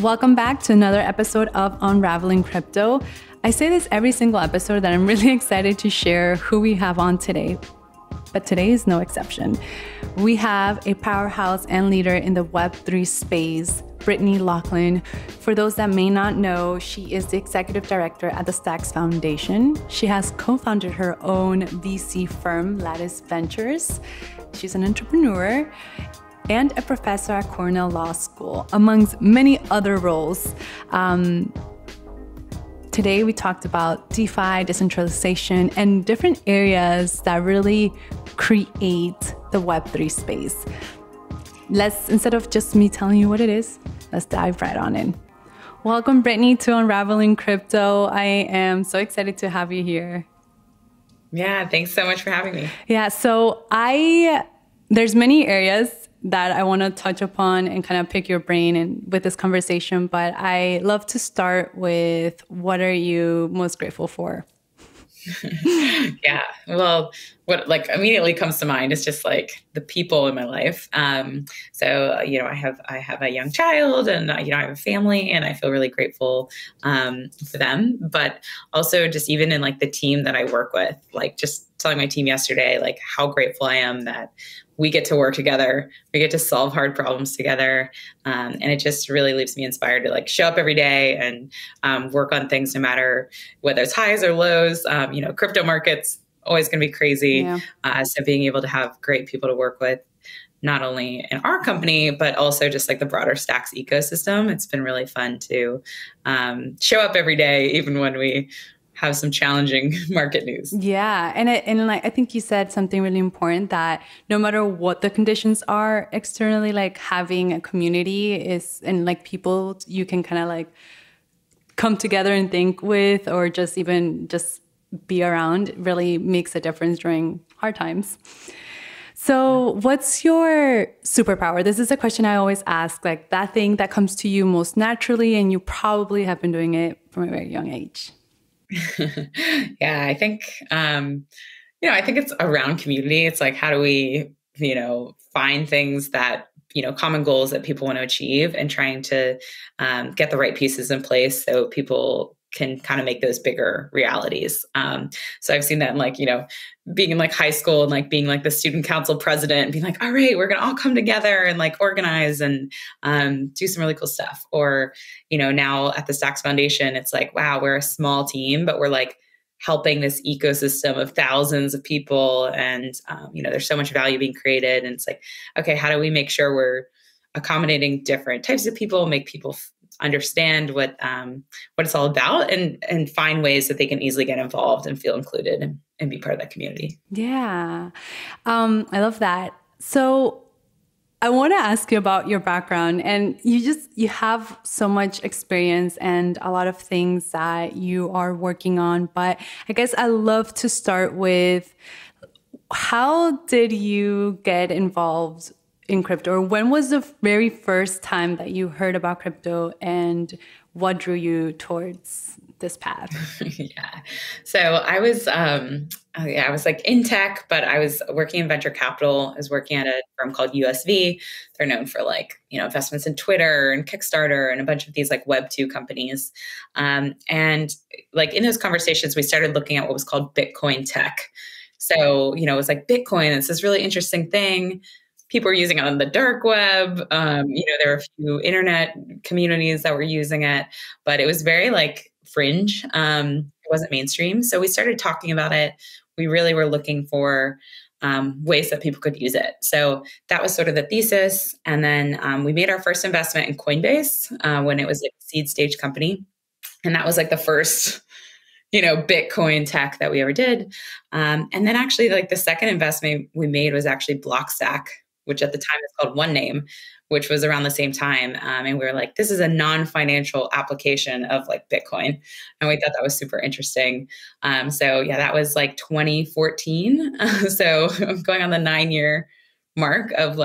Welcome back to another episode of Unraveling Crypto. I say this every single episode that I'm really excited to share who we have on today, but today is no exception. We have a powerhouse and leader in the Web3 space, Brittany Laughlin. For those that may not know, she is the executive director at the Stacks Foundation. She has co-founded her own VC firm, Lattice Ventures. She's an entrepreneur and a professor at Cornell Law School, amongst many other roles. Today, we talked about DeFi, decentralization, and different areas that really create the Web3 space. Instead of just me telling you what it is, let's dive right on in. Welcome, Brittany, to Unraveling Crypto. I am so excited to have you here. Yeah, thanks so much for having me. Yeah, so there's many areas that I want to touch upon and kind of pick your brain and with this conversation, but I love to start with, what are you most grateful for? Yeah, well, what immediately comes to mind is just the people in my life. So I have a young child, and I have a family, and I feel really grateful for them. But also just even in the team that I work with, just telling my team yesterday, how grateful I am that we get to work together, we get to solve hard problems together, and it just really leaves me inspired to show up every day and work on things, no matter whether it's highs or lows. Crypto markets always going to be crazy. Yeah. So being able to have great people to work with, not only in our company, but also just the broader Stacks ecosystem. It's been really fun to show up every day, even when we have some challenging market news. Yeah. And I think you said something really important, that no matter what the conditions are externally, having a community and people you can kind of come together and think with, or just be around, really makes a difference during hard times. So what's your superpower? This is a question I always ask, that thing that comes to you most naturally, and you probably have been doing it from a very young age. Yeah, I think, I think it's around community. It's how do we, find things that, common goals that people want to achieve, and trying to get the right pieces in place so people can kind of make those bigger realities. So I've seen that in being in high school and being the student council president and being all right, we're going to all come together and organize and do some really cool stuff. Or, now at the Stacks Foundation, it's wow, we're a small team, but we're helping this ecosystem of thousands of people. And, there's so much value being created. And it's okay, how do we make sure we're accommodating different types of people, make people understand what it's all about, and find ways that they can easily get involved and feel included and be part of that community. Yeah. I love that. So I want to ask you about your background, and you have so much experience and a lot of things that you are working on, but I guess I love to start with, how did you get involved in crypto? Or when was the very first time that you heard about crypto, and what drew you towards this path? Yeah. So I was, in tech, but I was working in venture capital. I was working at a firm called USV. They're known for investments in Twitter and Kickstarter and a bunch of these Web 2 companies. And in those conversations, we started looking at what was called Bitcoin tech. So, it was Bitcoin, it's this really interesting thing. People were using it on the dark web. There were a few internet communities that were using it, but it was very fringe. It wasn't mainstream. So we started talking about it. We really were looking for ways that people could use it. So that was sort of the thesis. And then we made our first investment in Coinbase when it was a seed stage company. And that was the first Bitcoin tech that we ever did. And then actually the second investment we made was actually Blockstack, which at the time is called OneName, which was around the same time. And we were this is a non-financial application of Bitcoin. And we thought that was super interesting. So yeah, that was 2014. So I'm going on the 9-year mark of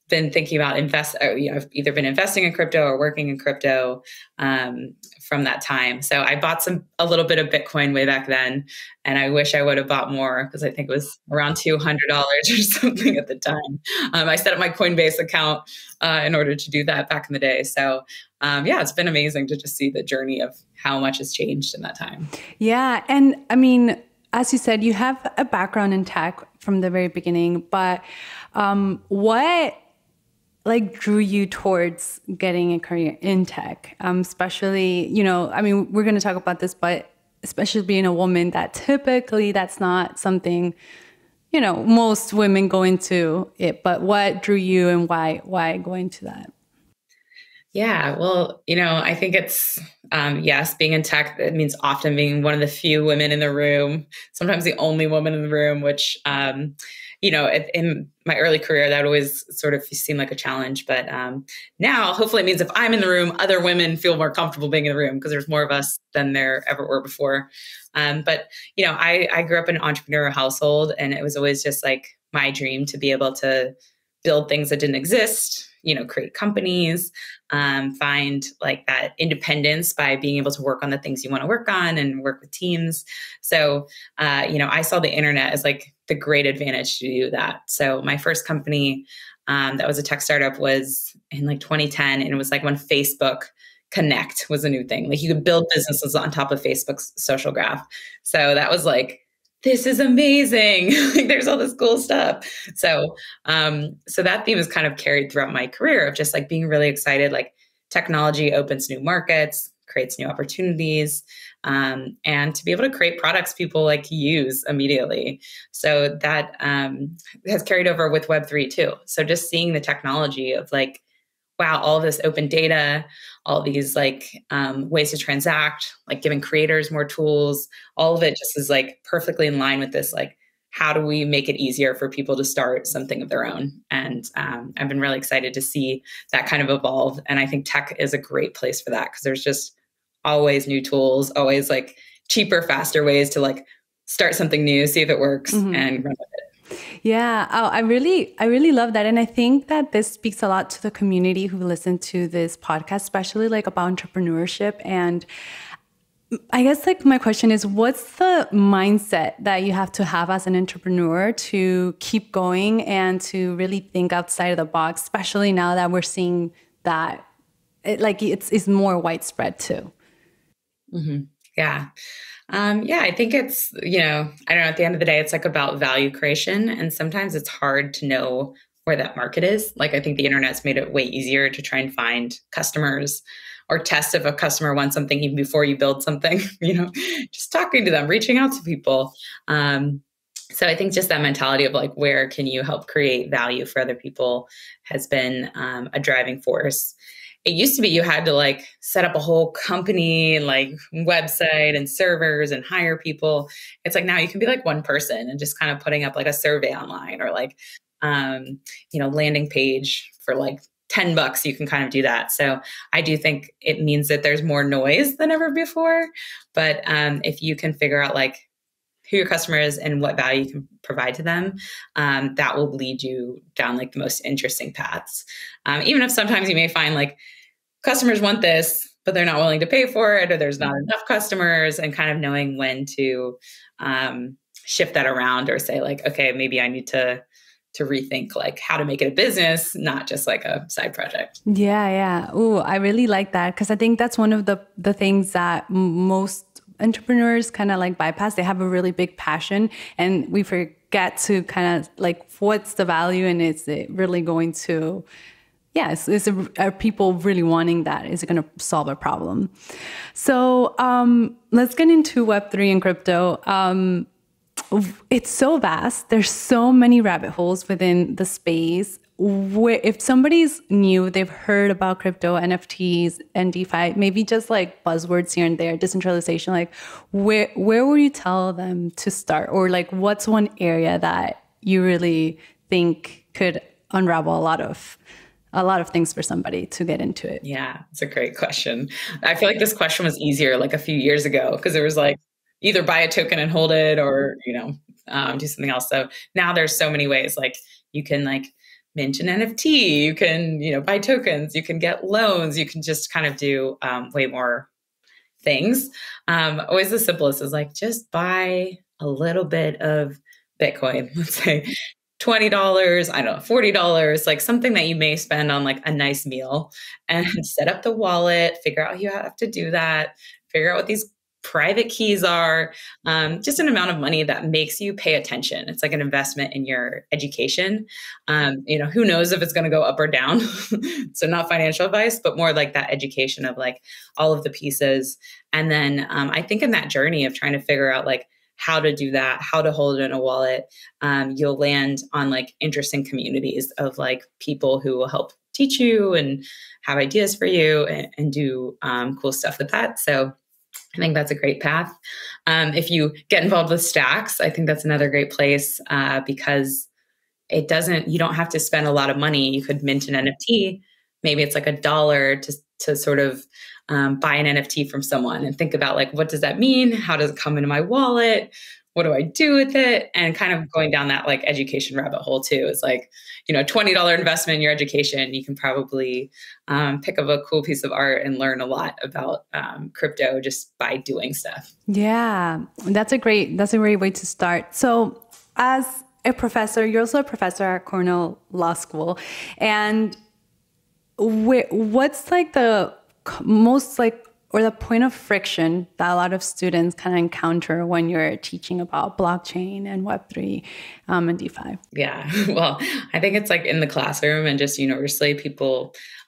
been thinking about I've either been investing in crypto or working in crypto from that time. So I bought a little bit of Bitcoin way back then, and I wish I would have bought more, because I think it was around $200 or something at the time. I set up my Coinbase account in order to do that back in the day. So yeah, it's been amazing to just see the journey of how much has changed in that time. Yeah. And I mean, as you said, you have a background in tech from the very beginning, but what like drew you towards getting a career in tech? Especially, I mean, we're going to talk about this, but especially being a woman, that typically that's not something, most women go into it. But what drew you and why go into that? Yeah, well, I think it's, yes, being in tech, it means often being one of the few women in the room, sometimes the only woman in the room, which, in my early career, that always sort of seemed like a challenge. But now, hopefully, it means if I'm in the room, other women feel more comfortable being in the room because there's more of us than there ever were before. But, I grew up in an entrepreneurial household, and it was always just like my dream to be able to build things that didn't exist, create companies, find like that independence by being able to work on the things you want to work on and work with teams. So, I saw the internet as like the great advantage to do that. So my first company that was a tech startup was in like 2010. And it was like when Facebook Connect was a new thing. Like you could build businesses on top of Facebook's social graph. So that was like, this is amazing. Like there's all this cool stuff. So, so that theme is kind of carried throughout my career of just like being really excited. Like technology opens new markets, creates new opportunities, and to be able to create products people like use immediately. So that has carried over with Web3 too. So just seeing the technology of like, wow, all of this open data, all these like ways to transact, like giving creators more tools, all of it just is like perfectly in line with this, like, how do we make it easier for people to start something of their own? And I've been really excited to see that kind of evolve. And I think tech is a great place for that because there's just always new tools, always like cheaper, faster ways to like start something new, see if it works and run with it. Yeah. Oh, I really love that. And I think that this speaks a lot to the community who listen to this podcast, especially like about entrepreneurship. And I guess like my question is, what's the mindset that you have to have as an entrepreneur to keep going and to really think outside of the box, especially now that we're seeing that it's more widespread too? Mm-hmm. Yeah. Yeah, I think it's, I don't know, at the end of the day, it's like about value creation. And sometimes it's hard to know where that market is. Like, I think the internet's made it way easier to try and find customers or test if a customer wants something even before you build something, just talking to them, reaching out to people. So I think just that mentality of like, where can you help create value for other people has been a driving force. It used to be you had to like set up a whole company and like website and servers and hire people. It's like now you can be like one person and just kind of putting up like a survey online or like, landing page for like $10. You can kind of do that. So I do think it means that there's more noise than ever before. But if you can figure out like who your customer is and what value you can provide to them, that will lead you down like the most interesting paths. Even if sometimes you may find like customers want this, but they're not willing to pay for it, or there's not enough customers, and kind of knowing when to shift that around or say like, okay, maybe I need to rethink like how to make it a business, not just like a side project. Yeah. Ooh, I really like that because I think that's one of the things that most entrepreneurs kind of like bypass. They have a really big passion and we forget to kind of like, what's the value and is it really going to, are people really wanting that? Is it going to solve a problem? So let's get into Web3 and crypto. It's so vast. There's so many rabbit holes within the space. Where if somebody's new, they've heard about crypto, NFTs, and DeFi, maybe just like buzzwords here and there, decentralization, like where would you tell them to start? Or like what's one area that you really think could unravel a lot of things for somebody to get into it? Yeah, it's a great question. I feel like this question was easier like a few years ago because it was like either buy a token and hold it or, do something else. So now there's so many ways, like you can like mint an NFT, you can, buy tokens, you can get loans, you can just kind of do way more things. Always the simplest is like, just buy a little bit of Bitcoin, let's say $20, I don't know, $40, like something that you may spend on like a nice meal, and set up the wallet, figure out how you have to do that, figure out what these private keys are, just an amount of money that makes you pay attention. It's like an investment in your education. Who knows if it's going to go up or down. So not financial advice, but more like that education of like all of the pieces. And then I think in that journey of trying to figure out like how to do that, how to hold it in a wallet, you'll land on like interesting communities of like people who will help teach you and have ideas for you and do cool stuff with that. So I think that's a great path. If you get involved with stacks, I think that's another great place because you don't have to spend a lot of money. You could mint an NFT. Maybe it's like $1 to sort of buy an NFT from someone and think about like, what does that mean? How does it come into my wallet? What do I do with it? And kind of going down that like education rabbit hole too is like, $20 investment in your education. You can probably pick up a cool piece of art and learn a lot about crypto just by doing stuff. Yeah, that's a great way to start. So as a professor, you're also a professor at Cornell Law School. And what's like the most like, or the point of friction that a lot of students kind of encounter when you're teaching about blockchain and Web3 and DeFi? Yeah, well, I think it's like in the classroom and just universally,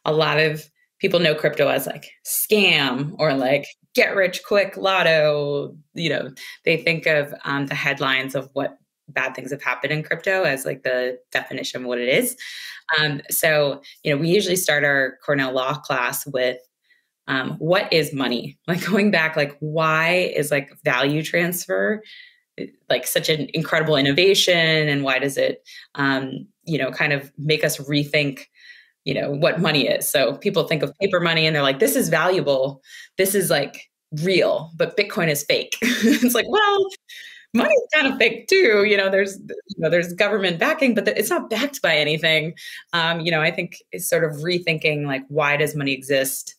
a lot of people know crypto as like scam or like get rich quick lotto. They think of the headlines of what bad things have happened in crypto as like the definition of what it is. So we usually start our Cornell Law class with what is money? Like going back, like why is like value transfer like such an incredible innovation, and why does it, kind of make us rethink, what money is? So people think of paper money and they're like, this is valuable, this is like real, but Bitcoin is fake. It's like, well, money's kind of fake too. There's government backing, but it's not backed by anything. I think it's sort of rethinking like, why does money exist?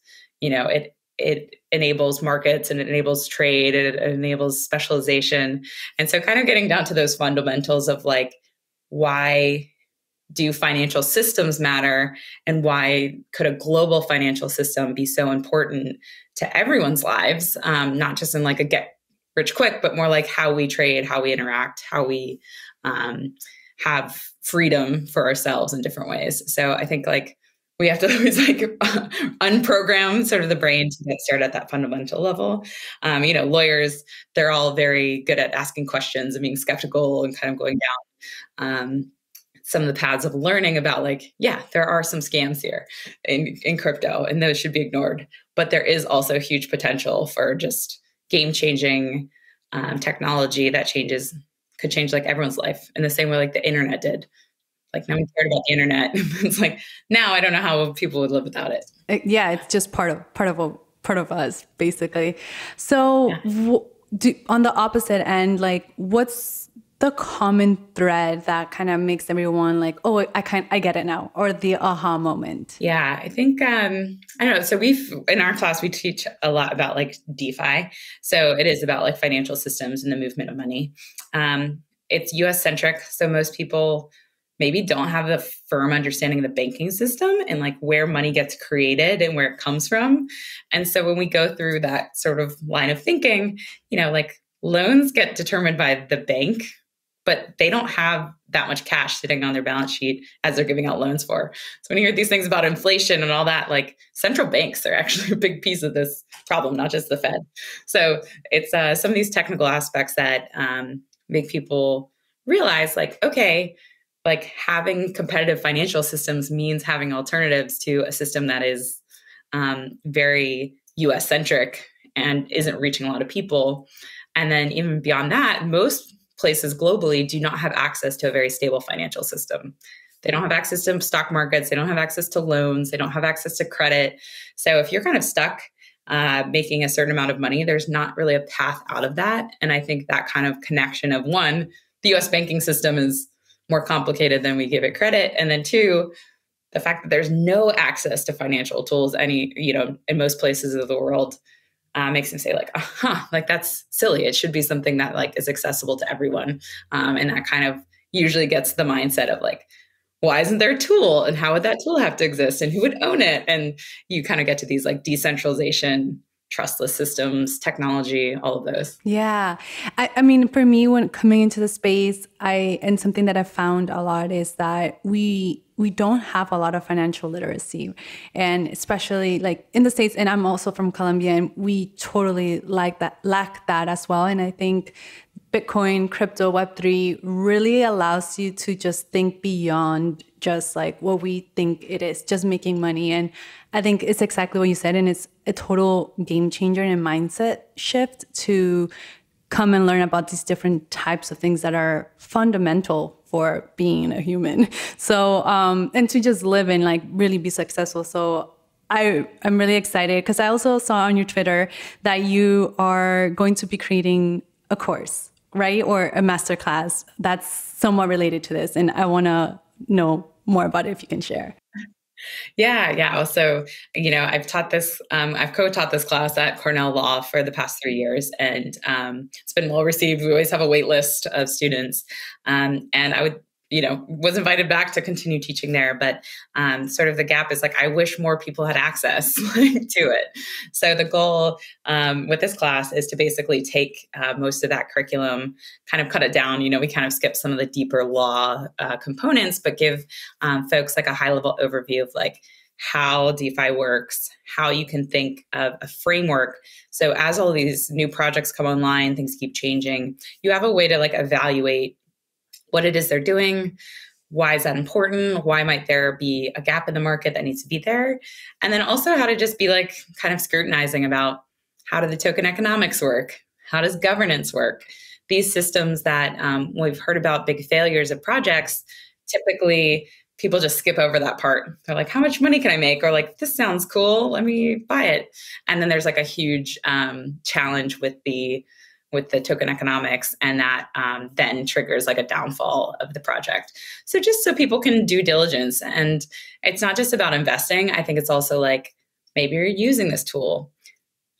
It enables markets and it enables trade, it enables specialization. And so kind of getting down to those fundamentals of like, why do financial systems matter, and why could a global financial system be so important to everyone's lives? Not just in like a get rich quick, but more like how we trade, how we interact, how we have freedom for ourselves in different ways. So I think like we have to always like unprogram sort of the brain to get started at that fundamental level. Lawyers, they're all very good at asking questions and being skeptical and kind of going down some of the paths of learning about like, yeah, there are some scams here in crypto and those should be ignored. But there is also huge potential for just game-changing technology that could change like everyone's life in the same way like the internet did. Like no one cared about the internet. It's like now I don't know how people would live without it. Yeah, it's just part of us basically. So yeah. On the opposite end, like what's the common thread that kind of makes everyone like, oh, I get it now, or the aha moment? Yeah, I think I don't know. So in our class we teach a lot about like DeFi. So it is about like financial systems and the movement of money. It's US centric, so most people maybe don't have a firm understanding of the banking system and like where money gets created and where it comes from. And so when we go through that sort of line of thinking, like loans get determined by the bank, but they don't have that much cash sitting on their balance sheet as they're giving out loans for. So when you hear these things about inflation and all that, like central banks are actually a big piece of this problem, not just the Fed. So it's some of these technical aspects that make people realize like, okay, like having competitive financial systems means having alternatives to a system that is very US centric and isn't reaching a lot of people. And then even beyond that, most places globally do not have access to a very stable financial system. They don't have access to stock markets. They don't have access to loans. They don't have access to credit. So if you're kind of stuck making a certain amount of money, there's not really a path out of that. And I think that kind of connection of one, the US banking system is more complicated than we give it credit. And then two, the fact that there's no access to financial tools in most places of the world makes them say like, like that's silly. It should be something that like is accessible to everyone. And that kind of usually gets the mindset of like, why isn't there a tool? And how would that tool have to exist? And who would own it? And you kind of get to these like decentralization, trustless systems, technology, all of those. Yeah. I mean, for me, when coming into the space, and something that I found a lot is that we don't have a lot of financial literacy, and especially like in the States, and I'm also from Colombia, and we totally lack that as well. And I think Bitcoin, crypto, Web3 really allows you to just think beyond just like what we think it is, just making money. And I think it's exactly what you said. And it's a total game changer and mindset shift to come and learn about these different types of things that are fundamental for being a human. So, and to just live and like really be successful. So I'm really excited because I also saw on your Twitter that you are going to be creating a course, right? Or a masterclass that's somewhat related to this. And I want to know more about it if you can share. Yeah. So, I've taught this, I've co-taught this class at Cornell Law for the past 3 years, and it's been well received. We always have a wait list of students. And I was invited back to continue teaching there, but sort of the gap is like, I wish more people had access to it. So the goal with this class is to basically take most of that curriculum, kind of cut it down. We kind of skip some of the deeper law components, but give folks like a high level overview of like how DeFi works, how you can think of a framework. So as all these new projects come online, things keep changing, you have a way to like evaluate what it is they're doing, why is that important, why might there be a gap in the market that needs to be there, and then also how to just be like kind of scrutinizing about how do the token economics work, how does governance work. These systems that we've heard about big failures of projects, typically people just skip over that part. They're like, how much money can I make? Or like, this sounds cool, let me buy it. And then there's like a huge challenge with the token economics, and that then triggers like a downfall of the project. So just so people can do diligence, and it's not just about investing. I think it's also like, maybe you're using this tool,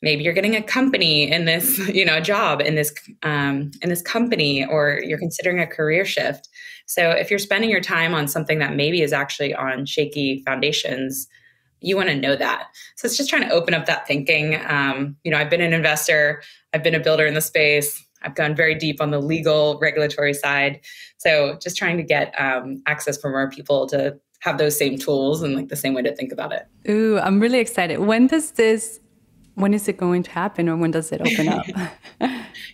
maybe you're getting a company in this, a job in this company, or you're considering a career shift. So if you're spending your time on something that maybe is actually on shaky foundations, you want to know that. So it's just trying to open up that thinking. I've been an investor, I've been a builder in the space, I've gone very deep on the legal regulatory side. So just trying to get access for more people to have those same tools and like the same way to think about it. Ooh, I'm really excited. When is it going to happen, or when does it open up?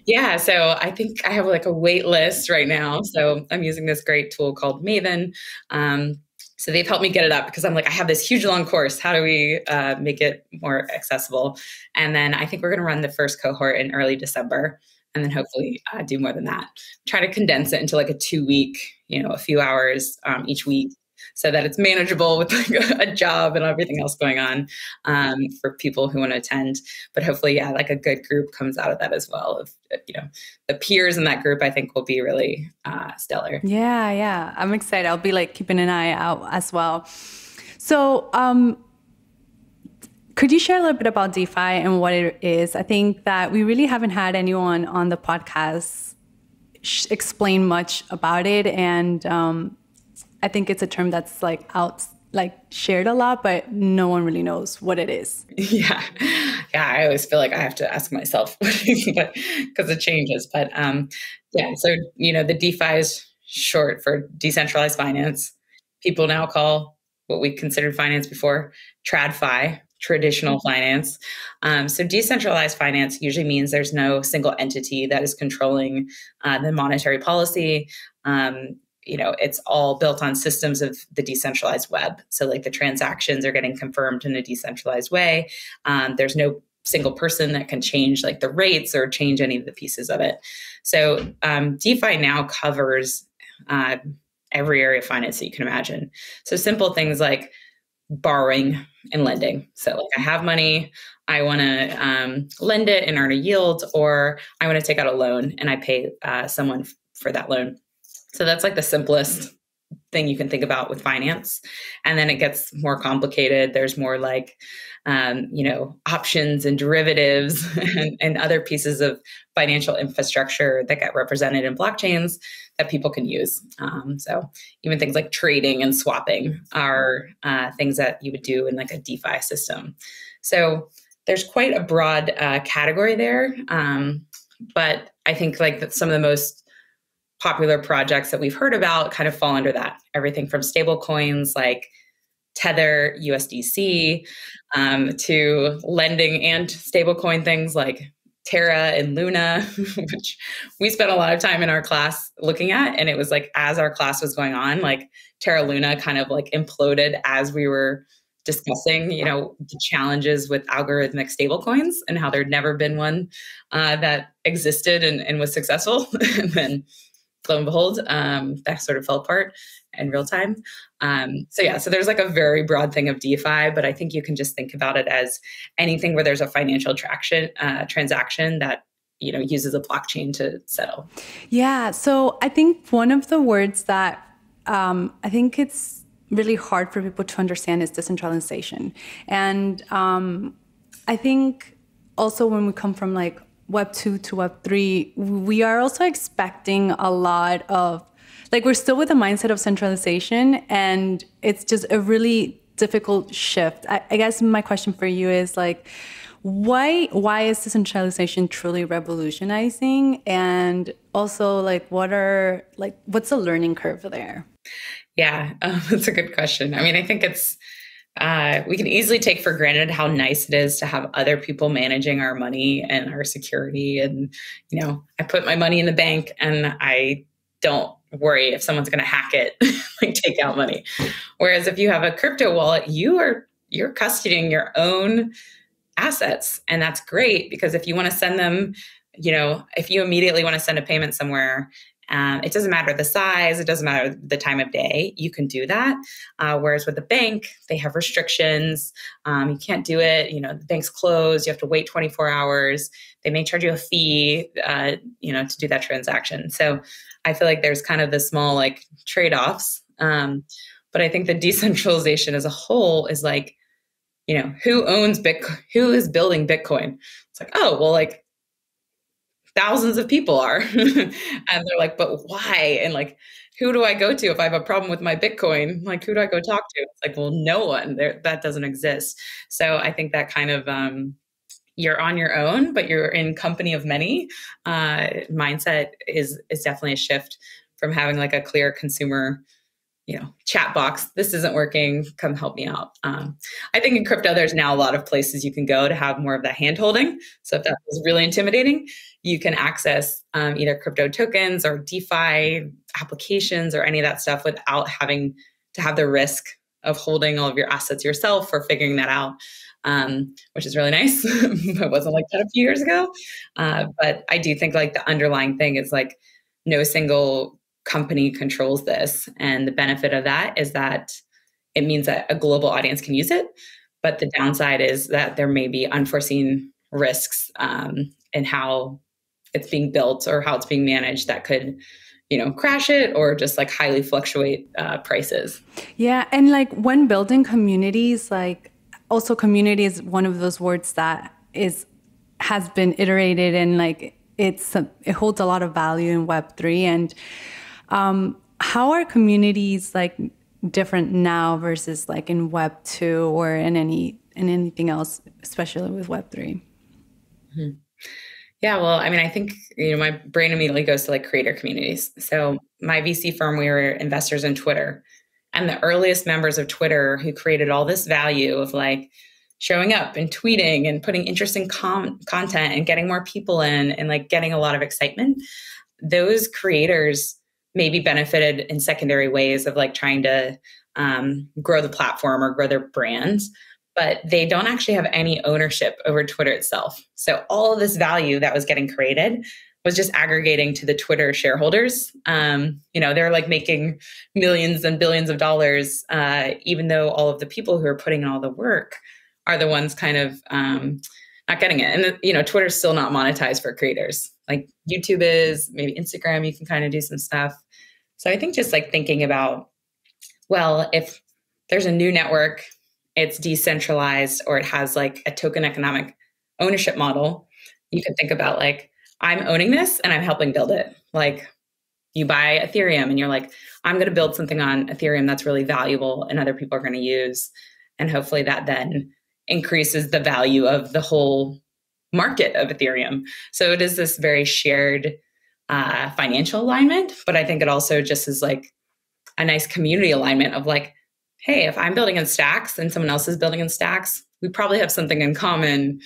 Yeah, so I think I have like a wait list right now. So I'm using this great tool called Maven. So they've helped me get it up because I'm like, I have this huge long course. How do we make it more accessible? And then I think we're going to run the first cohort in early December, and then hopefully do more than that. Try to condense it into like a 2-week, a few hours each week, so that it's manageable with like a job and everything else going on for people who want to attend. But hopefully, yeah, like a good group comes out of that as well. Of the peers in that group, I think will be really stellar. Yeah, I'm excited. I'll be like keeping an eye out as well. So, could you share a little bit about DeFi and what it is? I think that we really haven't had anyone on the podcast explain much about it, and I think it's a term that's shared a lot, but no one really knows what it is. Yeah. I always feel like I have to ask myself because it changes. But so the DeFi is short for decentralized finance. People now call what we considered finance before TradFi, traditional finance. So decentralized finance usually means there's no single entity that is controlling the monetary policy. It's all built on systems of the decentralized web. So like the transactions are getting confirmed in a decentralized way. There's no single person that can change like the rates or change any of the pieces of it. So DeFi now covers every area of finance that you can imagine. So simple things like borrowing and lending. So like I have money, I want to lend it and earn a yield, or I want to take out a loan and I pay someone for that loan. So that's like the simplest thing you can think about with finance. And then it gets more complicated. There's more like, options and derivatives and other pieces of financial infrastructure that get represented in blockchains that people can use. So even things like trading and swapping are things that you would do in like a DeFi system. So there's quite a broad category there. But I think like that some of the most popular projects that we've heard about kind of fall under that. Everything from stable coins like Tether, USDC, to lending and stablecoin things like Terra and Luna, which we spent a lot of time in our class looking at. And it was like, as our class was going on, like Terra Luna kind of like imploded as we were discussing, the challenges with algorithmic stablecoins and how there'd never been one that existed and was successful. And then lo and behold, that sort of fell apart in real time. So there's like a very broad thing of DeFi, but I think you can just think about it as anything where there's a financial transaction that uses a blockchain to settle. Yeah. So I think one of the words that I think it's really hard for people to understand is decentralization. And I think also when we come from like Web 2 to Web 3, we are also expecting a lot of, like, we're still with the mindset of centralization, and it's just a really difficult shift. I guess my question for you is like, why is decentralization truly revolutionizing? And also like, what's the learning curve there? Yeah, that's a good question. I mean, I think it's, we can easily take for granted how nice it is to have other people managing our money and our security. And, I put my money in the bank and I don't worry if someone's going to hack it, like take out money. Whereas if you have a crypto wallet, you're custodying your own assets. And that's great because if you want to send them, if you immediately want to send a payment somewhere, it doesn't matter the size, it doesn't matter the time of day, you can do that. Whereas with the bank, they have restrictions. You can't do it. The bank's closed. You have to wait 24 hours. They may charge you a fee, to do that transaction. So I feel like there's kind of the small like trade-offs. But I think the decentralization as a whole is like, who owns Bitcoin? Who is building Bitcoin? It's like, oh, well, like, thousands of people are. And they're like, but why? And like, who do I go to if I have a problem with my Bitcoin? Like, who do I go talk to? It's like, well, no one. That doesn't exist. So I think that kind of you're on your own, but you're in company of many mindset is definitely a shift from having like a clear consumer chat box. This isn't working. Come help me out. I think in crypto, there's now a lot of places you can go to have more of that hand holding. So if that was really intimidating, you can access either crypto tokens or DeFi applications or any of that stuff without having to have the risk of holding all of your assets yourself or figuring that out, which is really nice. It wasn't like that a few years ago. But I do think like the underlying thing is like no single company controls this. And the benefit of that is that it means that a global audience can use it. But the downside is that there may be unforeseen risks in how it's being built or how it's being managed that could, crash it or just like highly fluctuate prices. Yeah. And like when building communities, like also community is one of those words that has been iterated and like it holds a lot of value in Web3. And how are communities like different now versus like in Web 2 or in anything else, especially with Web3? Mm-hmm. Yeah, well, I mean, I think, my brain immediately goes to like creator communities. So my VC firm, we were investors in Twitter, and the earliest members of Twitter who created all this value of like showing up and tweeting and putting interesting content and getting more people in and like getting a lot of excitement, those creators maybe benefited in secondary ways of like trying to grow the platform or grow their brands, but they don't actually have any ownership over Twitter itself. So all of this value that was getting created was just aggregating to the Twitter shareholders. They're like making millions and billions of dollars, even though all of the people who are putting in all the work are the ones kind of not getting it. And, Twitter's still not monetized for creators. Like YouTube is, maybe Instagram, you can kind of do some stuff. So I think just like thinking about well, if there's a new network, it's decentralized, or it has like a token economic ownership model, you can think about like, I'm owning this and I'm helping build it. Like you buy Ethereum and you're like, I'm going to build something on Ethereum that's really valuable and other people are going to use. And hopefully that then increases the value of the whole market of Ethereum. So it is this very shared financial alignment, but I think it also just is like a nice community alignment of like, hey, if I'm building in Stacks and someone else is building in Stacks, we probably have something in common.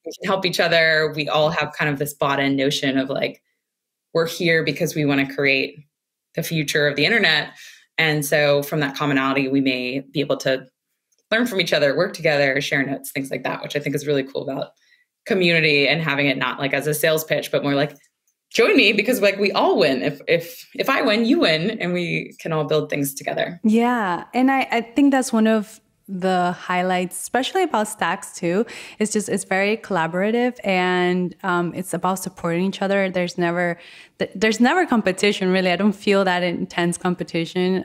We can help each other. We all have kind of this bought-in notion of like, we're here because we want to create the future of the internet. And so from that commonality, we may be able to learn from each other, work together, share notes, things like that, which I think is really cool about community and having it not like as a sales pitch, but more like, join me because like we all win. If I win, you win, and we can all build things together. Yeah. And I think that's one of the highlights, especially about Stacks too. It's very collaborative, and it's about supporting each other. There's never competition, really. I don't feel that intense competition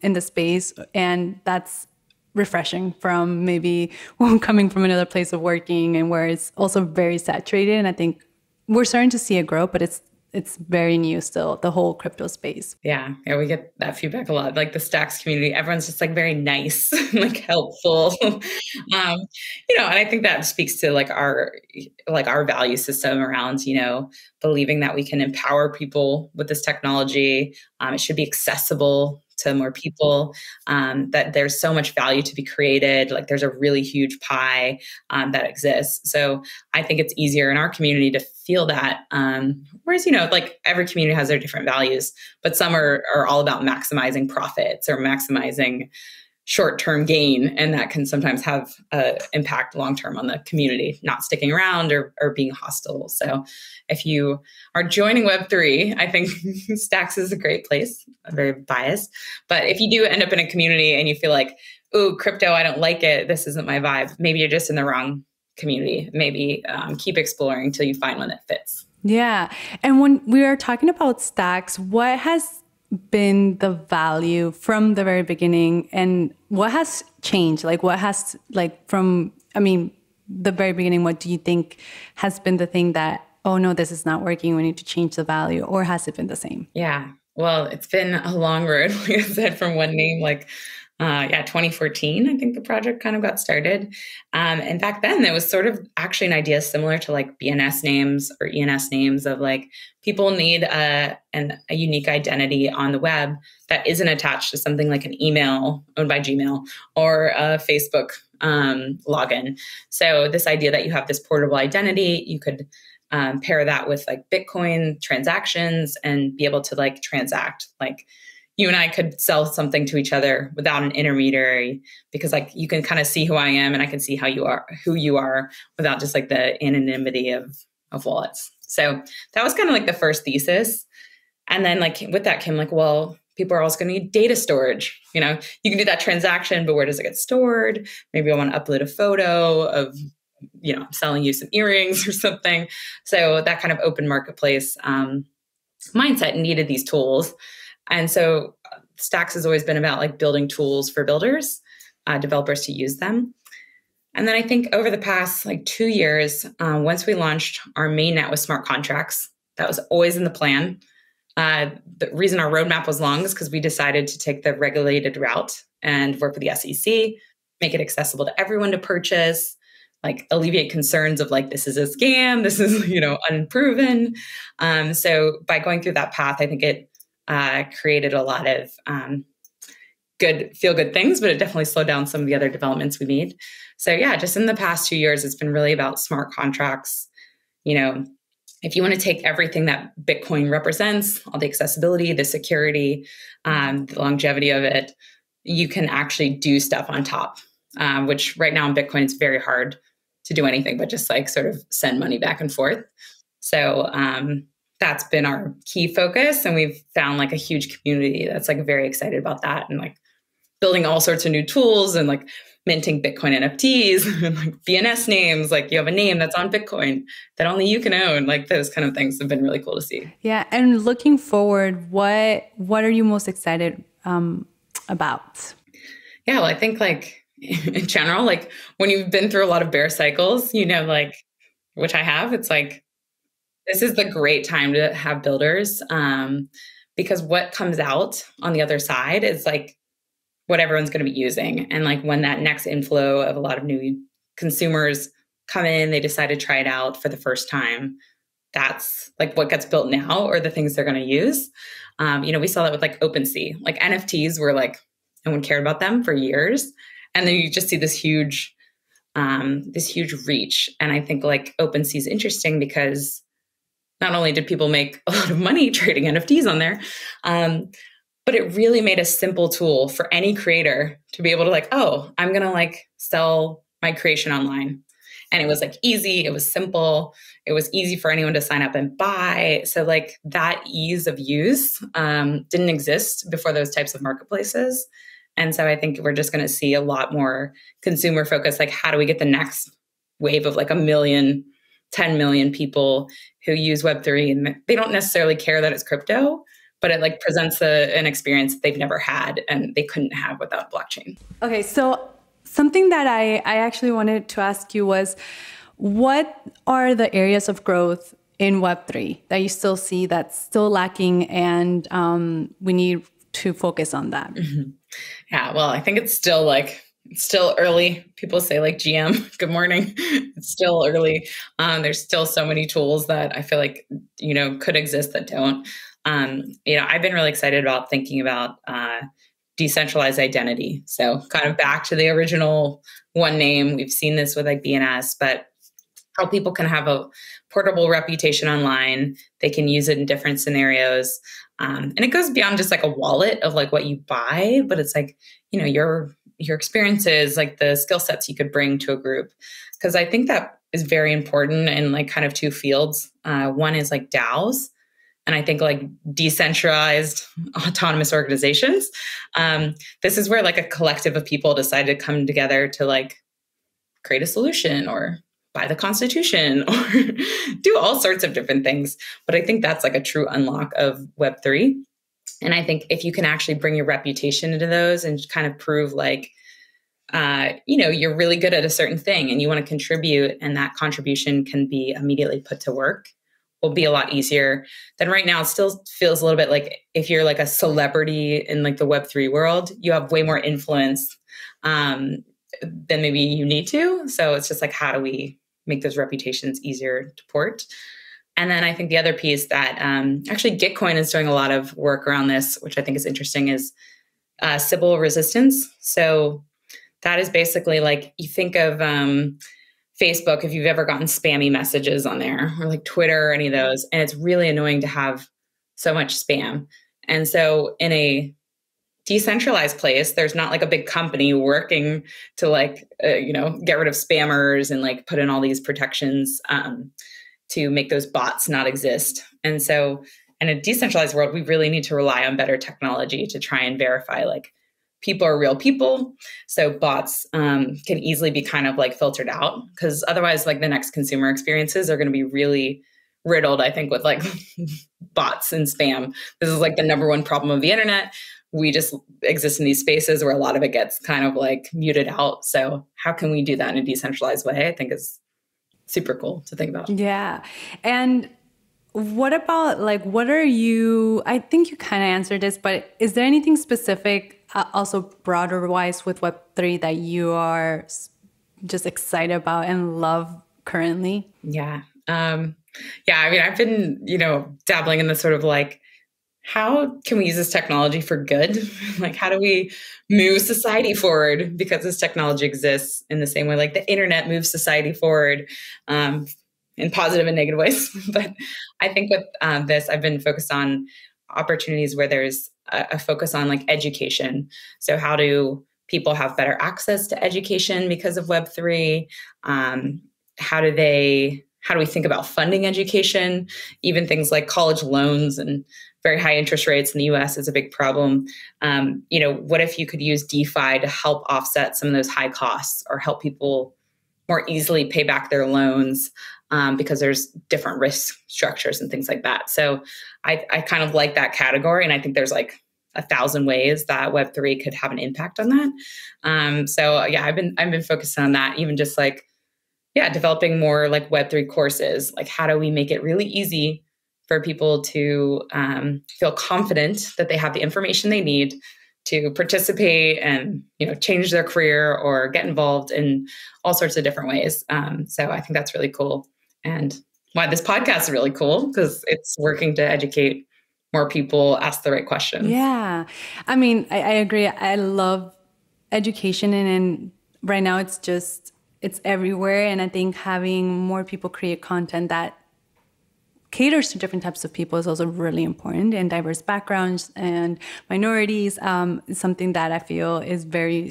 in the space, and that's refreshing from maybe coming from another place of working and where it's also very saturated. And I think we're starting to see it grow, but it's very new still, the whole crypto space. Yeah, we get that feedback a lot. Like the Stacks community, everyone's just like very nice, like helpful. And I think that speaks to like our value system around, believing that we can empower people with this technology. It should be accessible to more people, that there's so much value to be created. Like there's a really huge pie that exists. So I think it's easier in our community to feel that. Whereas, like every community has their different values, but some are all about maximizing profits or maximizing short-term gain. And that can sometimes have impact long-term on the community, not sticking around or being hostile. So if you are joining Web3, I think Stacks is a great place. I'm very biased. But if you do end up in a community and you feel like, ooh, crypto, I don't like it, this isn't my vibe, maybe you're just in the wrong community. Maybe keep exploring until you find one that fits. Yeah. And when we are talking about Stacks, what has been the value from the very beginning, and what has changed? Like what has from the very beginning, what do you think has been the thing that, oh no, this is not working, we need to change the value, or has it been the same? Yeah. Well, it's been a long road, like I said, from one name, 2014, I think the project kind of got started. And back then there was sort of actually an idea similar to like BNS names or ENS names of like, people need a unique identity on the web that isn't attached to something like an email owned by Gmail or a Facebook login. So this idea that you have this portable identity, you could pair that with like Bitcoin transactions and be able to like transact. Like you and I could sell something to each other without an intermediary, because like you can kind of see who I am and I can see who you are without just like the anonymity of wallets. So that was kind of like the first thesis. And then like with that came like, well, people are also going to need data storage. You can do that transaction, but where does it get stored? Maybe I want to upload a photo of, selling you some earrings or something. So that kind of open marketplace mindset needed these tools. And so Stacks has always been about like building tools for builders, developers to use them. And then I think over the past like 2 years, once we launched our mainnet with smart contracts, that was always in the plan. The reason our roadmap was long is because we decided to take the regulated route and work with the SEC, make it accessible to everyone to purchase, like alleviate concerns of like, this is a scam, this is, unproven. So by going through that path, I think it created a lot of feel-good things, but it definitely slowed down some of the other developments we made. So yeah, just in the past 2 years, it's been really about smart contracts. If you want to take everything that Bitcoin represents, all the accessibility, the security, the longevity of it, you can actually do stuff on top, which right now in Bitcoin, it's very hard to do anything but just like sort of send money back and forth. So that's been our key focus. And we've found like a huge community that's like very excited about that and like building all sorts of new tools and like minting Bitcoin NFTs and like BNS names. Like you have a name that's on Bitcoin that only you can own. Like those kind of things have been really cool to see. Yeah. And looking forward, what are you most excited about? Yeah, well, I think like in general, like when you've been through a lot of bear cycles, like, which I have, it's like, this is the great time to have builders, because what comes out on the other side is like what everyone's going to be using. And like when that next inflow of a lot of new consumers come in, they decide to try it out for the first time. That's like what gets built now or the things they're going to use. We saw that with like OpenSea, like NFTs were like, no one cared about them for years. And then you just see this huge reach. And I think like OpenSea is interesting because not only did people make a lot of money trading NFTs on there, but it really made a simple tool for any creator to be able to like, oh, I'm going to like sell my creation online. And it was like easy. It was simple. It was easy for anyone to sign up and buy. So like that ease of use didn't exist before those types of marketplaces. And so I think we're just going to see a lot more consumer focus. Like, how do we get the next wave of like 1 million, 10 million people who use Web3, and they don't necessarily care that it's crypto, but it like presents an experience that they've never had and they couldn't have without blockchain. Okay, so something that I actually wanted to ask you was, what are the areas of growth in Web3 that you still see that's still lacking, and we need to focus on that? Mm-hmm. Yeah, well, I think it's still early. People say like GM, good morning. It's still early. There's still so many tools that I feel like, could exist that don't. I've been really excited about thinking about decentralized identity. So kind of back to the original one name. We've seen this with like BNS, but how people can have a portable reputation online. They can use it in different scenarios. And it goes beyond just like a wallet of like what you buy, but it's like, your experiences, like the skill sets you could bring to a group. Because I think that is very important in like kind of two fields. One is like DAOs. And I think like decentralized autonomous organizations. This is where like a collective of people decide to come together to like create a solution or buy the Constitution or do all sorts of different things. But I think that's like a true unlock of Web3. And I think if you can actually bring your reputation into those and kind of prove like, you're really good at a certain thing and you want to contribute, and that contribution can be immediately put to work, will be a lot easier than right now. It still feels a little bit like if you're like a celebrity in like the Web3 world, you have way more influence than maybe you need to. So it's just like, how do we make those reputations easier to port? And then I think the other piece that actually Gitcoin is doing a lot of work around this, which I think is interesting, is Sybil resistance. So that is basically like, you think of Facebook, if you've ever gotten spammy messages on there, or like Twitter or any of those, and it's really annoying to have so much spam. And so in a decentralized place, there's not like a big company working to like, get rid of spammers and like put in all these protections to make those bots not exist. And so in a decentralized world, we really need to rely on better technology to try and verify like people are real people. So bots can easily be kind of like filtered out, because otherwise like the next consumer experiences are going to be really riddled, I think, with like bots and spam. This is like the number one problem of the internet. We just exist in these spaces where a lot of it gets kind of like muted out. So how can we do that in a decentralized way? I think is super cool to think about. Yeah. And what about like, I think you kind of answered this, but is there anything specific, also broader wise with Web3 that you are just excited about and love currently? Yeah. I mean, I've been, dabbling in this sort of like, how can we use this technology for good? Like, how do we move society forward? Because this technology exists in the same way, like the internet moves society forward in positive and negative ways. But I think with this, I've been focused on opportunities where there's a focus on like education. So how do people have better access to education because of Web3? How do we think about funding education? Even things like college loans and very high interest rates in the US is a big problem. What if you could use DeFi to help offset some of those high costs or help people more easily pay back their loans because there's different risk structures and things like that. So I kind of like that category. And I think there's like 1,000 ways that Web3 could have an impact on that. So yeah, I've been focused on that, even just like, yeah, developing more like Web3 courses. Like, how do we make it really easy for people to feel confident that they have the information they need to participate and, change their career or get involved in all sorts of different ways. So I think that's really cool. And why this podcast is really cool, because it's working to educate more people, ask the right questions. Yeah. I mean, I agree. I love education, and right now it's everywhere. And I think having more people create content that caters to different types of people is also really important, and diverse backgrounds and minorities is something that I feel is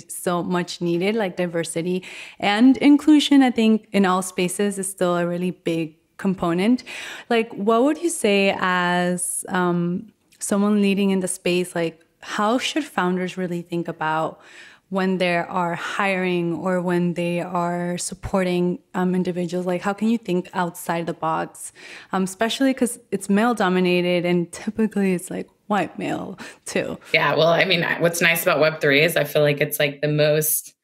so much needed. Like diversity and inclusion, I think in all spaces is still a really big component. Like, what would you say as someone leading in the space? Like, how should founders really think about when they are hiring or when they are supporting individuals? Like, how can you think outside the box, especially because it's male dominated and typically it's like white male too? Yeah, well, I mean, what's nice about Web3 is I feel like it's like the most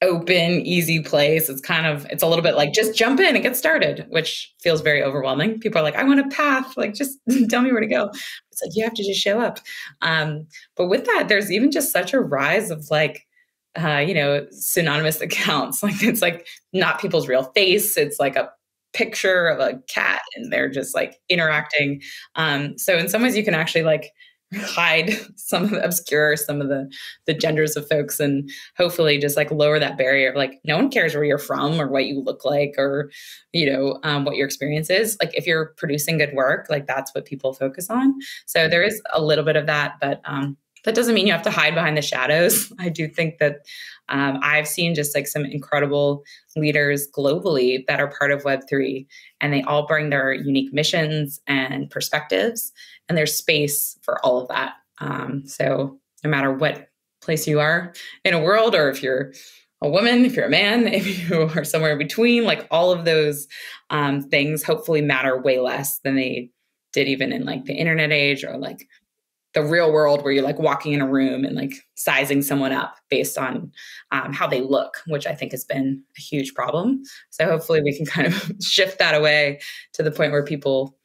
open, easy place. It's a little bit like, just jump in and get started, which feels very overwhelming. People are like, I want a path, like, just tell me where to go. It's like, you have to just show up. But with that, there's even just such a rise of like, synonymous accounts. Like, it's like not people's real face. It's like a picture of a cat and they're just like interacting. So in some ways you can actually like hide obscure some of the genders of folks, and hopefully just like lower that barrier of like, no one cares where you're from or what you look like or, what your experience is. Like, if you're producing good work, like that's what people focus on. So there is a little bit of that, but, that doesn't mean you have to hide behind the shadows. I do think that I've seen just like some incredible leaders globally that are part of Web3, and they all bring their unique missions and perspectives, and there's space for all of that. So no matter what place you are in a world, or if you're a woman, if you're a man, if you are somewhere in between, like all of those things hopefully matter way less than they did even in like the internet age, or like the real world where you're like walking in a room and like sizing someone up based on how they look, which I think has been a huge problem. So hopefully we can kind of shift that away to the point where people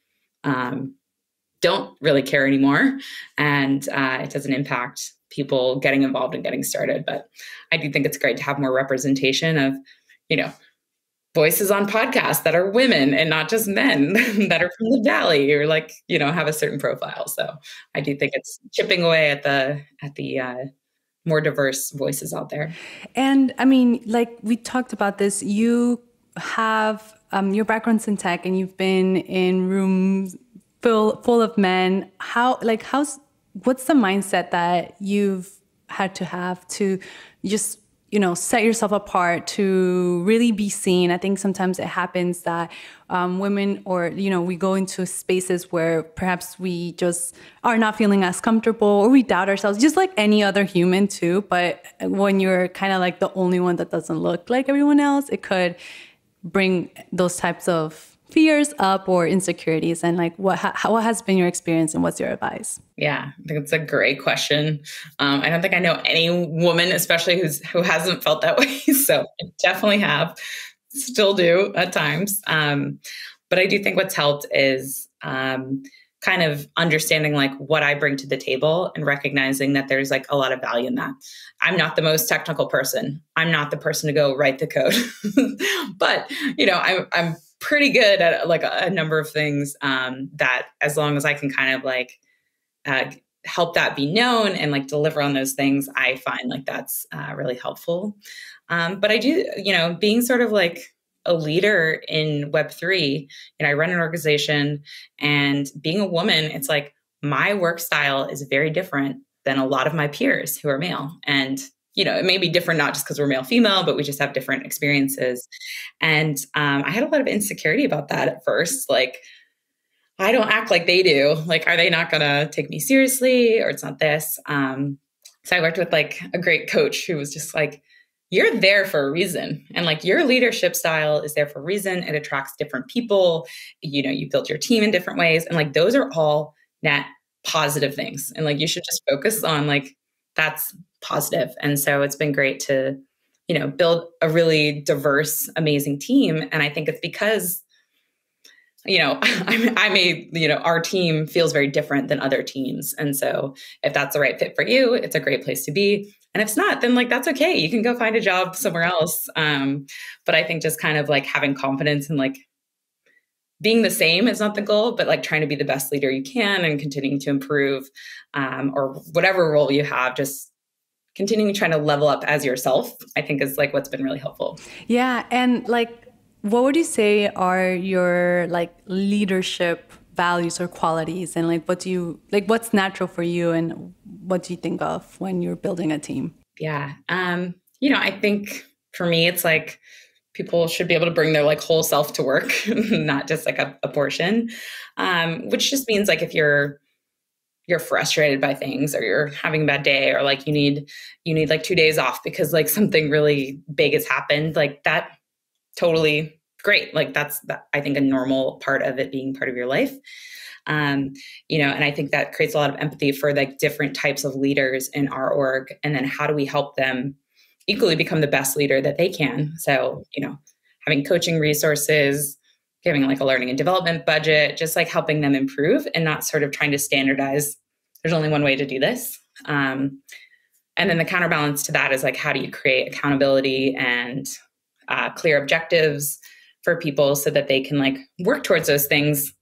don't really care anymore, and it doesn't impact people getting involved and getting started. But I do think it's great to have more representation of, voices on podcasts that are women and not just men that are from the Valley, or like, have a certain profile. So I do think it's chipping away at the more diverse voices out there. And I mean, like we talked about this, you have your background's in tech and you've been in rooms full of men. What's the mindset that you've had to have to just set yourself apart to really be seen? I think sometimes it happens that women, or, we go into spaces where perhaps we just are not feeling as comfortable, or we doubt ourselves, just like any other human too. But when you're kind of like the only one that doesn't look like everyone else, it could bring those types of fears up or insecurities. And like, what has been your experience and what's your advice? Yeah, I think it's a great question. I don't think I know any woman, especially who hasn't felt that way. So I definitely have, still do at times. But I do think what's helped is kind of understanding like what I bring to the table and recognizing that there's like a lot of value in that. I'm not the most technical person. I'm not the person to go write the code, but I'm pretty good at like a number of things that, as long as I can kind of like help that be known and like deliver on those things, I find like that's really helpful. But I do, being sort of like a leader in Web3, I run an organization, and being a woman, it's like my work style is very different than a lot of my peers who are male. And it may be different, not just because we're male, female, but we just have different experiences. And I had a lot of insecurity about that at first. Like, I don't act like they do. Like, are they not going to take me seriously, or it's not this? So I worked with like a great coach who was just like, you're there for a reason. And like, your leadership style is there for a reason. It attracts different people. You build your team in different ways. And like, those are all net positive things. And like, you should just focus on like, that's positive. And so it's been great to, build a really diverse, amazing team. And I think it's because, our team feels very different than other teams. And so if that's the right fit for you, it's a great place to be. And if it's not, then like, that's okay. You can go find a job somewhere else. But I think just kind of like having confidence and like being the same is not the goal, but like trying to be the best leader you can and continuing to improve, or whatever role you have, just continuing trying to level up as yourself, I think is like what's been really helpful. Yeah. And like, what would you say are your like leadership values or qualities? And like, what's natural for you and what do you think of when you're building a team? Yeah. I think for me, it's like people should be able to bring their like whole self to work, not just like a portion, which just means like if you're frustrated by things or you're having a bad day or like you need like 2 days off because like something really big has happened, like that, totally great. Like that's I think a normal part of it being part of your life. And I think that creates a lot of empathy for like different types of leaders in our org. And then how do we help them equally become the best leader that they can? So, having coaching resources, giving like a learning and development budget, just like helping them improve and not sort of trying to standardize. There's only one way to do this. And then the counterbalance to that is like, how do you create accountability and clear objectives for people so that they can like work towards those things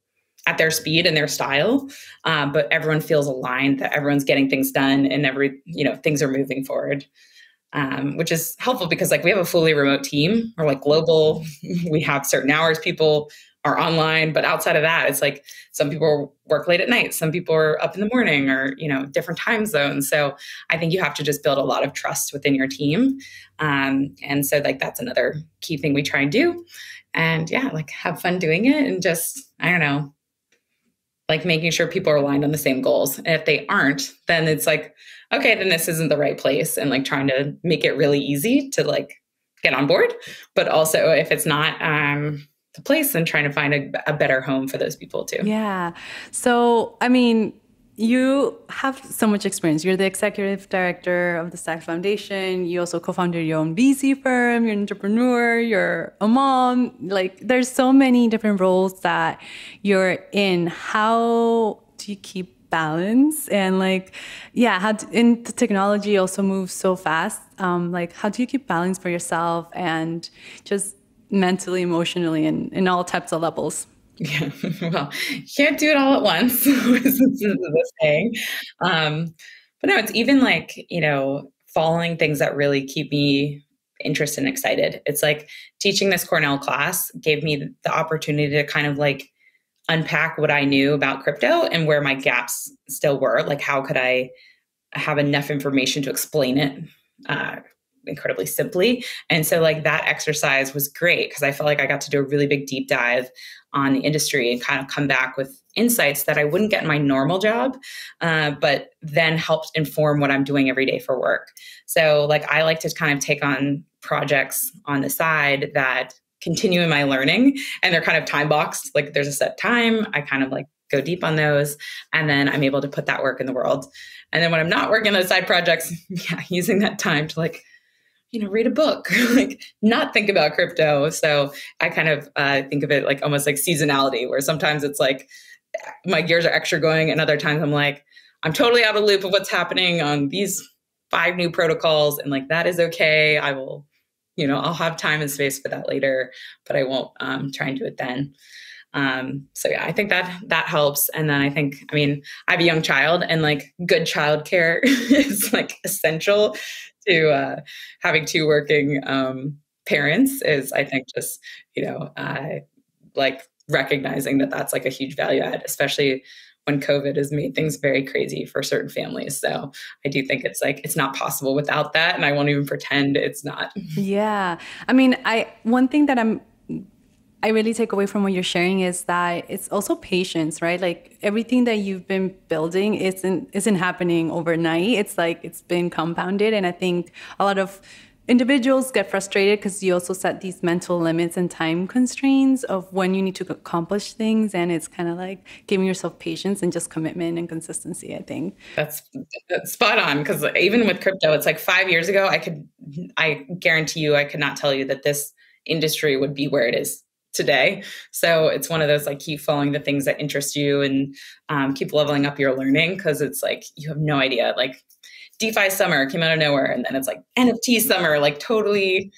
at their speed and their style, but everyone feels aligned, that everyone's getting things done and things are moving forward, which is helpful because like we have a fully remote team. We're like global. We have certain hours people are online, but outside of that, it's like some people work late at night, some people are up in the morning or, different time zones. So I think you have to just build a lot of trust within your team. And so like, that's another key thing we try and do. And yeah, like have fun doing it and just, I don't know, like making sure people are aligned on the same goals. And if they aren't, then it's like, okay, then this isn't the right place. And like trying to make it really easy to like get on board. But also if it's not the place, then trying to find a better home for those people too. Yeah. So, I mean, you have so much experience. You're the executive director of the Stack Foundation. You also co-founded your own VC firm. You're an entrepreneur. You're a mom. Like, there's so many different roles that you're in. How do you keep balance? And like, yeah, and the technology also moves so fast. Like, how do you keep balance for yourself and just mentally, emotionally, and in all types of levels? Yeah, well, you can't do it all at once, is the saying. But no, it's even like, following things that really keep me interested and excited. It's like teaching this Cornell class gave me the opportunity to kind of like unpack what I knew about crypto and where my gaps still were. Like, how could I have enough information to explain it incredibly simply? And so like that exercise was great because I felt like I got to do a really big deep dive on the industry and kind of come back with insights that I wouldn't get in my normal job, but then helped inform what I'm doing every day for work. So like, I like to kind of take on projects on the side that continue in my learning, and they're kind of time boxed. Like there's a set time, I kind of like go deep on those, and then I'm able to put that work in the world. And then when I'm not working on those side projects, using that time to like, read a book, like not think about crypto. So I kind of think of it like almost like seasonality, where sometimes it's like my gears are extra going, and other times I'm like, I'm totally out of loop of what's happening on these 5 new protocols. And like, that is okay. I will, I'll have time and space for that later, but I won't try and do it then. So yeah, I think that helps. And then I have a young child, and like good childcare is like essential to having 2 working parents is, I think, just, like recognizing that that's like a huge value add, especially when COVID has made things very crazy for certain families. So I do think it's like, it's not possible without that. And I won't even pretend it's not. Yeah. One thing that I really take away from what you're sharing is that it's also patience, right? Like everything that you've been building isn't happening overnight. It's like it's been compounded. And I think a lot of individuals get frustrated because you also set these mental limits and time constraints of when you need to accomplish things. And it's kind of like giving yourself patience and just commitment and consistency, I think. That's spot on. Because even with crypto, it's like 5 years ago, I guarantee you, I could not tell you that this industry would be where it is today. So it's one of those, like, keep following the things that interest you and keep leveling up your learning, because it's like, you have no idea. Like, DeFi summer came out of nowhere, and then it's like NFT summer, like totally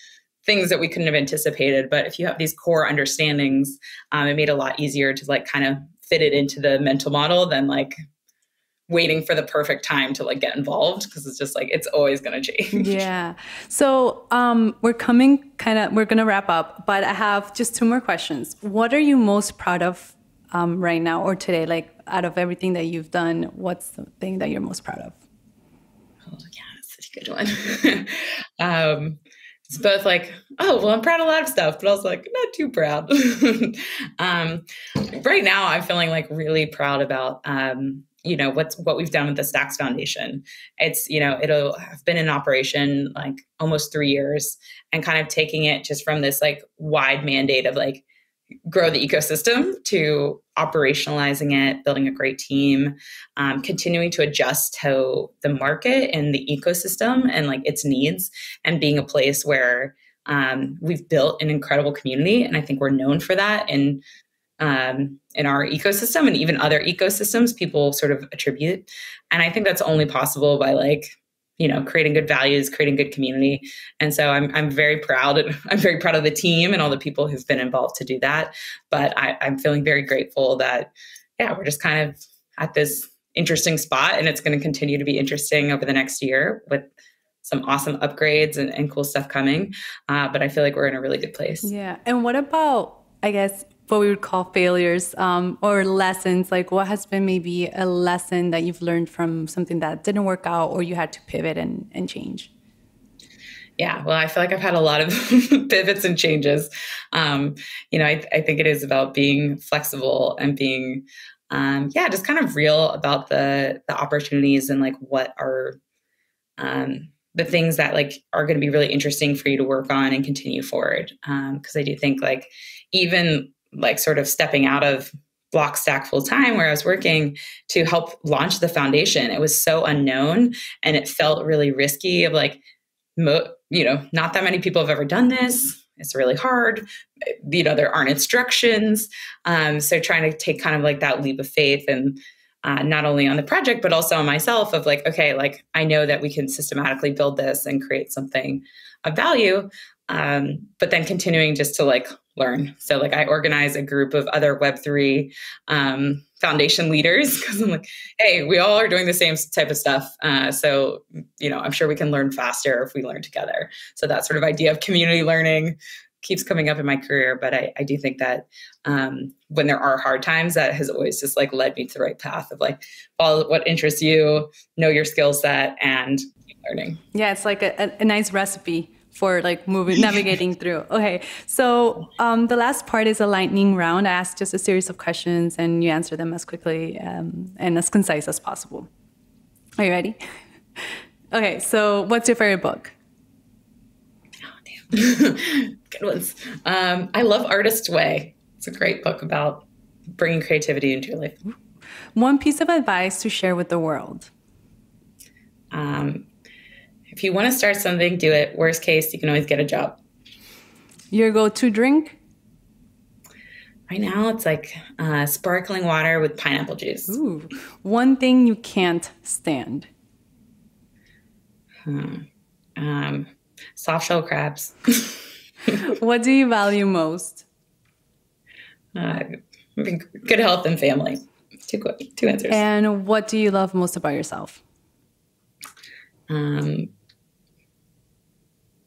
things that we couldn't have anticipated. But if you have these core understandings, it made it a lot easier to like kind of fit it into the mental model than like waiting for the perfect time to like get involved, because it's just like, it's always going to change. Yeah. So we're going to wrap up, but I have just two more questions. What are you most proud of right now or today? Like, out of everything that you've done, what's the thing that you're most proud of? Oh yeah, that's such a good one. It's both like, oh, well, I'm proud of a lot of stuff, but also like, not too proud. Right now, I'm feeling like really proud about, what we've done with the Stacks Foundation. It's, it'll have been in operation like almost 3 years, and kind of taking it just from this like wide mandate of like grow the ecosystem to operationalizing it, building a great team, continuing to adjust to the market and the ecosystem and like its needs, and being a place where we've built an incredible community. And I think we're known for that in our ecosystem, and even other ecosystems people sort of attribute. And I think that's only possible by like, creating good values, creating good community. And so I'm very proud. I'm very proud of the team and all the people who've been involved to do that. But I'm feeling very grateful that, we're just kind of at this interesting spot, and it's going to continue to be interesting over the next year with some awesome upgrades and cool stuff coming. But I feel like we're in a really good place. Yeah. And what about, I guess, what we would call failures or lessons? Like, what has been maybe a lesson that you've learned from something that didn't work out, or you had to pivot and change? Yeah, well, I feel like I've had a lot of pivots and changes. I think it is about being flexible and being, just kind of real about the opportunities and like what are the things that like are going to be really interesting for you to work on and continue forward. Because I do think like even like sort of stepping out of Blockstack full time, where I was working to help launch the foundation, it was so unknown, and it felt really risky of like, not that many people have ever done this. It's really hard. There aren't instructions. So trying to take kind of like that leap of faith, and not only on the project, but also on myself of like, okay, like I know that we can systematically build this and create something of value. But then continuing just to like learn. So like I organize a group of other Web3 foundation leaders, because I'm like, hey, we all are doing the same type of stuff. So, I'm sure we can learn faster if we learn together. So that sort of idea of community learning keeps coming up in my career. But I do think that when there are hard times, that has always just like led me to the right path of like, follow what interests you, know your skill set, and keep learning. Yeah, it's like a nice recipe for like navigating through. Okay, so the last part is a lightning round. I ask just a series of questions, and you answer them as quickly and as concise as possible. Are you ready? Okay, so what's your favorite book? Oh, damn. Good ones. I love Artist's Way. It's a great book about bringing creativity into your life. One piece of advice to share with the world. If you want to start something, do it. Worst case, you can always get a job. Your go-to drink? Right now, it's like sparkling water with pineapple juice. Ooh. One thing you can't stand? Soft shell crabs. What do you value most? Good health and family. Two answers. And what do you love most about yourself?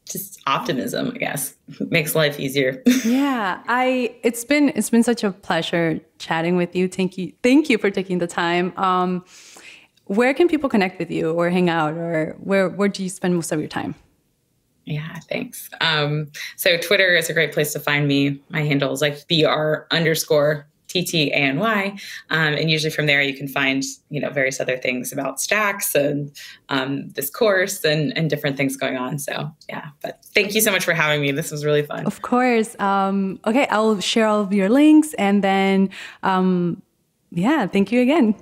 Just optimism, I guess. Makes life easier. Yeah, it's been such a pleasure chatting with you. Thank you for taking the time. Where can people connect with you or hang out, or where do you spend most of your time? Yeah, thanks. So Twitter is a great place to find me. My handle is like BR_TLAUGHLIN. TTANY. And usually from there, you can find, various other things about Stacks and this course and different things going on. So yeah, but thank you so much for having me. This was really fun. Of course. Okay, I'll share all of your links and then, thank you again.